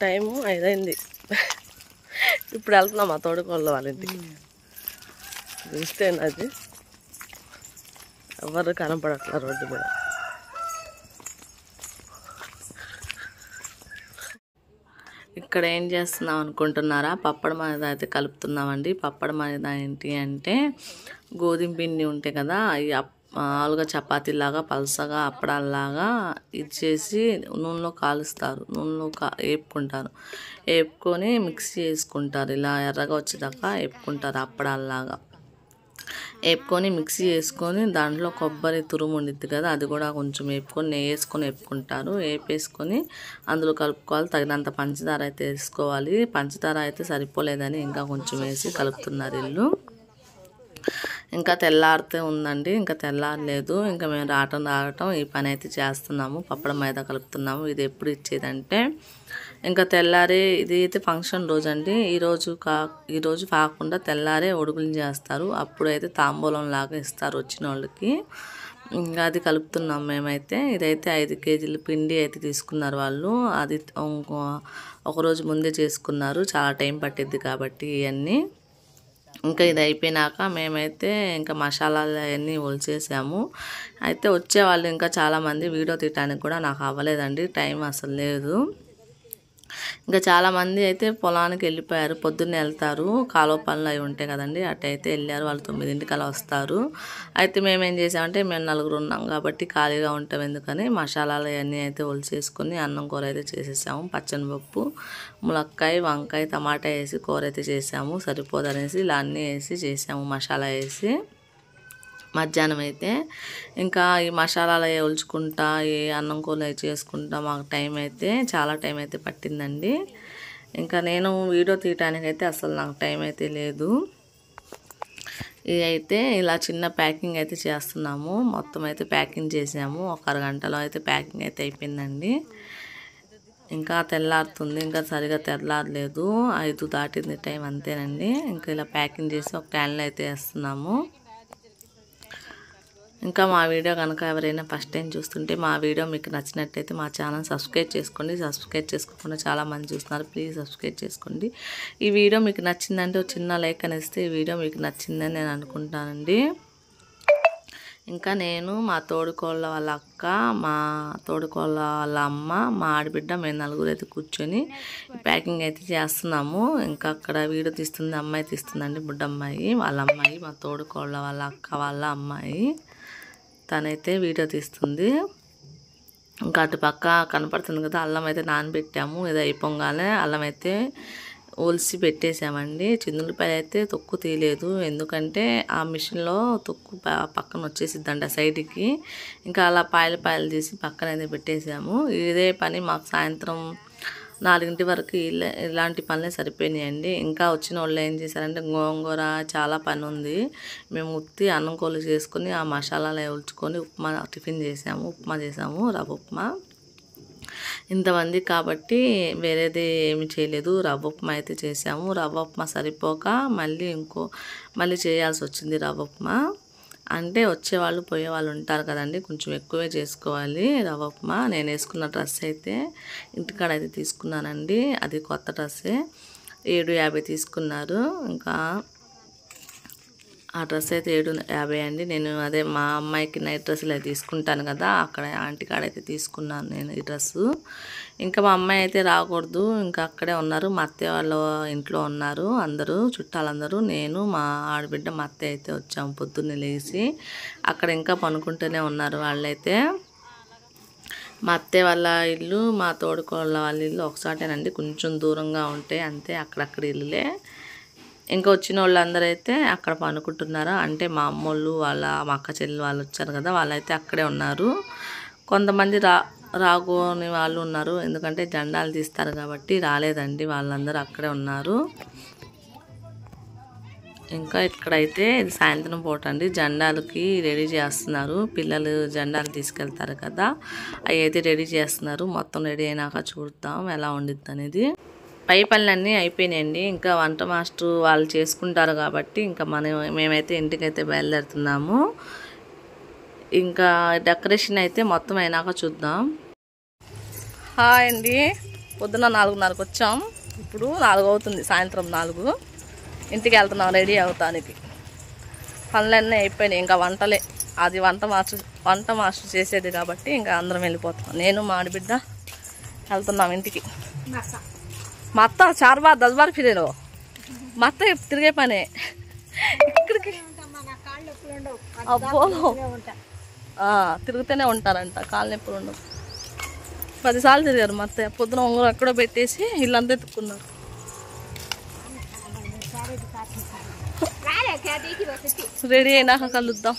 Time 5 అయింది. ఇప్పుడు వెళ్తున్నాం మా తోడుకోళ్ళ వాళ్ళ ఇంటికి. ఇష్టేనా అది? ఎవరు కనపడట్లా రోడ్డు మీద. ఇక్కడ ఏం చేస్తున్నాం అనుకుంటున్నారా? పప్పడ మైదా అయితే కలుపుతున్నామండి. పప్పడ మైదా ఏంటి అంటే గోధుమ పిండి ఉంటాయి కదా, అవి మామూలుగా చపాతీలాగా పలసగా అప్పడాలాగా ఇచ్చేసి నూనెలో కాలుస్తారు. నూనెలో వేపుకుంటారు. వేపుకొని మిక్స్ చేసుకుంటారు. ఇలా ఎర్రగా వచ్చేదాకా వేపుకుంటారు. అప్పడాలాగా వేపుకొని మిక్సీ చేసుకొని దాంట్లో కొబ్బరి తురుము ఉండిద్ది కదా, అది కూడా కొంచెం వేపుకొని నెయ్యి వేసుకొని వేపుకుంటారు. వేపేసుకొని అందులో కలుపుకోవాలి. తగినంత పంచదార అయితే వేసుకోవాలి. పంచదార అయితే సరిపోలేదని ఇంకా కొంచెం వేసి కలుపుతున్నారు వీళ్ళు. ఇంకా తెల్లారితే ఉందండి, ఇంకా తెల్లారలేదు. ఇంకా మేము రావటం ఈ పని అయితే చేస్తున్నాము. పప్పడ మైదా కలుపుతున్నాము. ఇది ఎప్పుడు ఇచ్చేదంటే ఇంకా తెల్లారే, ఇది అయితే ఫంక్షన్ రోజు అండి. ఈరోజు కాకుండా తెల్లారే ఒడుగులు చేస్తారు. అప్పుడైతే తాంబూలం లాగా ఇస్తారు వచ్చిన వాళ్ళకి. ఇంకా అది కలుపుతున్నాం మేమైతే. ఇదైతే 5 కేజీల పిండి అయితే తీసుకున్నారు వాళ్ళు. అది ఒకరోజు ముందే చేసుకున్నారు. చాలా టైం పట్టిద్ది కాబట్టి ఇవన్నీ. ఇంకా ఇది అయిపోయినాక మేమైతే ఇంకా మసాలాలు అవన్నీ ఒలిచేసాము. అయితే వచ్చేవాళ్ళు ఇంకా చాలామంది. వీడియో తీయటానికి కూడా నాకు అవ్వలేదండి, టైం అసలు లేదు. ఇంకా చాలామంది అయితే పొలానికి వెళ్ళిపోయారు. పొద్దున్నే వెళ్తారు, కాలువ పనులు అవి ఉంటాయి కదండి, అటైతే వెళ్ళారు. వాళ్ళు 9ంటికి అలా వస్తారు. అయితే మేమేం చేసామంటే మేము 4 ఉన్నాం కాబట్టి ఖాళీగా ఉంటాం ఎందుకని మసాలాలు అవన్నీ అయితే ఒలిచేసుకొని అన్నం కూర అయితే చేసేసాము. పచ్చనిపప్పు, ములక్కాయ, వంకాయ, టమాటా వేసి కూర అయితే చేసాము. సరిపోదనేసి ఇలా అన్నీ వేసి చేసాము, మసాలా వేసి. మధ్యాహ్నం అయితే ఇంకా ఈ మసాలాలు అవి ఒలుచుకుంటా, ఈ అన్నం కూర చేసుకుంటా మాకు చాలా టైం అయితే పట్టిందండి. ఇంకా నేను వీడియో తీయటానికైతే అసలు నాకు టైం అయితే లేదు. ఇది అయితే ఇలా చిన్న ప్యాకింగ్ అయితే చేస్తున్నాము. మొత్తం అయితే ప్యాకింగ్ చేసాము. ఒక అరగంటలో అయితే ప్యాకింగ్ అయితే అయిపోయిందండి. ఇంకా తెల్లారుతుంది, ఇంకా సరిగా తెల్లారలేదు. 5 దాటింది టైం, అంతేనండి. ఇంకా ఇలా ప్యాకింగ్ చేసి ఒక క్యాన్లో అయితే వేస్తున్నాము. ఇంకా మా వీడియో కనుక ఎవరైనా ఫస్ట్ టైం చూస్తుంటే మా వీడియో మీకు నచ్చినట్టయితే మా ఛానల్ సబ్స్క్రైబ్ చేసుకోండి. సబ్స్క్రైబ్ చేసుకోకుండా చాలామంది చూస్తున్నారు, ప్లీజ్ సబ్స్క్రైబ్ చేసుకోండి. ఈ వీడియో మీకు నచ్చిందంటే ఒక చిన్న లైక్ అనేస్తే ఈ వీడియో మీకు నచ్చిందని నేను అనుకుంటానండి. ఇంకా నేను, మా తోడుకోళ్ళ వాళ్ళ అక్క, మా తోడుకోళ్ళ వాళ్ళ అమ్మ, మా ఆడబిడ్డ, మేము 4 అయితే కూర్చొని ప్యాకింగ్ అయితే చేస్తున్నాము. ఇంకా అక్కడ వీడియో తీస్తుంది అమ్మాయి తీస్తుందండి, బుడ్డమ్మాయి, వాళ్ళ అమ్మాయి, మా తోడుకోళ్ళ వాళ్ళ అక్క వాళ్ళ అమ్మాయి. తనైతే వీడియో తీస్తుంది. ఇంకా అటు పక్క కనపడుతుంది కదా, అల్లం అయితే నానబెట్టాము. ఇది అయిపోగానే అల్లం అయితే ఒలిసి పెట్టేసామండి. చిందులపాయలు అయితే తొక్కు తీయలేదు, ఎందుకంటే ఆ మిషన్లో తొక్కు పక్కన వచ్చేసిద్దండి ఆ సైడ్కి. ఇంకా అలా పాయలు తీసి పక్కన అయితే పెట్టేసాము. ఇదే పని మాకు సాయంత్రం 4 వరకు ఇలాంటి పనులే సరిపోయినాయండి. ఇంకా వచ్చిన వాళ్ళు ఏం చేశారంటే గోంగూర చాలా పని ఉంది. మేము ఉత్తి అన్నం కూర చేసుకొని ఆ మసాలాలు ఉల్చుకొని టిఫిన్ చేసాము. ఉప్మా చేసాము, రవ్వ ఉప్మా. ఇంతమంది కాబట్టి వేరేది ఏమి చేయలేదు, రవ్వ ఉప్మా అయితే చేసాము. రవ్వ ఉప్మా సరిపోక మళ్ళీ చేయాల్సి వచ్చింది రవ్వ ఉప్మా. అంటే వచ్చేవాళ్ళు పోయేవాళ్ళు ఉంటారు కదండి, కొంచెం ఎక్కువే చేసుకోవాలి రవ్వ ఉప్మా. నేను వేసుకున్న డ్రెస్ అయితే ఇంటికాడ అయితే తీసుకున్నానండి, అది కొత్త డ్రెస్సే. 750 తీసుకున్నారు. ఇంకా ఆ డ్రెస్ అయితే 750 అండి. నేను అదే మా అమ్మాయికి నైట్ డ్రెస్సులు అయితే తీసుకుంటాను కదా, అక్కడ ఆంటీ కాడ అయితే తీసుకున్నాను నేను ఈ డ్రెస్సు. ఇంకా మా అమ్మాయి అయితే రాకూడదు, ఇంకా అక్కడే ఉన్నారు. మా అత్తయ్య వాళ్ళ ఇంట్లో ఉన్నారు అందరూ, చుట్టాలందరూ. నేను, మా ఆడబిడ్డ, మా అత్తయ్య అయితే వచ్చాము పొద్దున్నే లేచి. అక్కడ ఇంకా పనుకుంటూనే ఉన్నారు వాళ్ళైతే. మా అత్తయ్య వాళ్ళ ఇల్లు, మా తోడుకోళ్ళ వాళ్ళ ఇల్లు ఒకసాటేనండి, కొంచెం దూరంగా ఉంటాయి అంతే, అక్కడక్కడ ఇల్లులే. ఇంకా వచ్చిన వాళ్ళందరూ అయితే అక్కడ పనుకుంటున్నారు. అంటే మా అమ్మోళ్ళు మా అక్క చెల్లెలు వాళ్ళు వచ్చారు కదా, వాళ్ళైతే అక్కడే ఉన్నారు. కొంతమంది రాగోని వాళ్ళు ఉన్నారు, ఎందుకంటే జెండాలు తీస్తారు కాబట్టి రాలేదండి. వాళ్ళందరూ అక్కడే ఉన్నారు. ఇంకా ఇక్కడైతే ఇది సాయంత్రం పూట అండి, జెండాలకి రెడీ చేస్తున్నారు. పిల్లలు జెండాలు తీసుకెళ్తారు కదా, అవి అయితే రెడీ చేస్తున్నారు. మొత్తం రెడీ అయినాక చూద్దాం ఎలా ఉండిద్ది అనేది. పై పనులన్నీ అయిపోయినాయండి. ఇంకా వంట మాస్టర్ వాళ్ళు చేసుకుంటారు కాబట్టి ఇంకా మేమైతే ఇంటికైతే బయలుదేరుతున్నాము. ఇంకా డెకరేషన్ అయితే మొత్తం అయినాక చూద్దాం. హాయ్ అండి, పొద్దున్న 4:30కి వచ్చాం, ఇప్పుడు 4 అవుతుంది, సాయంత్రం 4. ఇంటికి వెళ్తున్నాం రెడీ అవుతానికి. పనులన్నీ అయిపోయినాయి, ఇంకా వంటలే. అది వంట మాస్టర్ చేసేది కాబట్టి ఇంకా అందరం వెళ్ళిపోతాం. నేను మా ఆడబిడ్డ వెళ్తున్నాం ఇంటికి. మా అత్త 4 బార్ 10 బార్ ఫిరేరో, మా అత్త తిరిగే పనే ఇక్కడికి. అబ్బో తిరుగుతూనే ఉంటారంట, కాళ్ళ నొప్పులు ఉండవు. 10 సార్లు తిరిగారు మా అత్తయ్య. పొద్దున ఉంగరం ఎక్కడో పెట్టేసి ఇల్లంతా ఎత్తుక్కున్నారు. రెడీ అయినాక కలుద్దాం.